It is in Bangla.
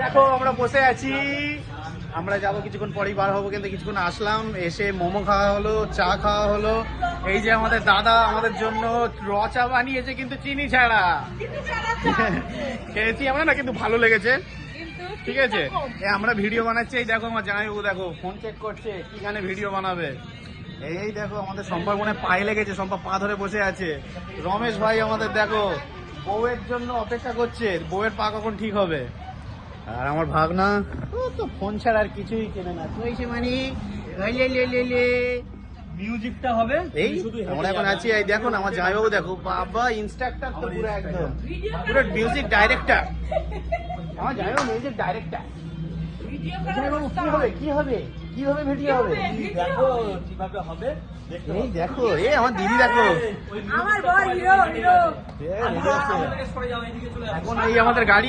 দেখো আমরা বসে আছি, আমরা যাবো কিছুক্ষণ পরেই বার হবো, কিন্তু কিছুক্ষণ আসলাম, এসে মোমো খাওয়া হলো, চা খাওয়া হলো। এই যে আমাদের দাদা আমাদের জন্য র চা বানিয়েছে, কিন্তু চিনি ছাড়া। খেয়েছি আমরা না, কিন্তু ভালো লেগেছে। ঠিক আছে, আমরা ভিডিও বানাচ্ছি। এই দেখো আমার জামাইবাবু, দেখো ফোন চেক করছে কি গানে ভিডিও বানাবে। এই দেখো আমাদের সম্পা মনে পায়ে লেগেছে, সম্পা পা ধরে বসে আছে। রমেশ ভাই আমাদের দেখো বউয়ের জন্য অপেক্ষা করছে, বউয়ের পা কখন ঠিক হবে। আর আমার ভাগনা ও তো ফোন ছাড়া আর কিছুই কেনে না। তুই সে মানে মিউজিকটা হবে এই আমরা এখন আছি। এই দেখো না আমার জামাইবাবু, দেখো বাবা ইনস্ট্রাক্টর তো পুরো একদম, পুরো মিউজিক ডাইরেক্টর। আমার জামাইবাবু মিউজিক ডাইরেক্টর। জামাইবাবু কি হবে, কি হবে, কিভাবে ভিডিও হবে দেখো কিভাবে হবে। এই দেখো, এ আমার দিদি দেখো, আমার বর হিরো হিরো। এখন এই আমাদের গাড়ি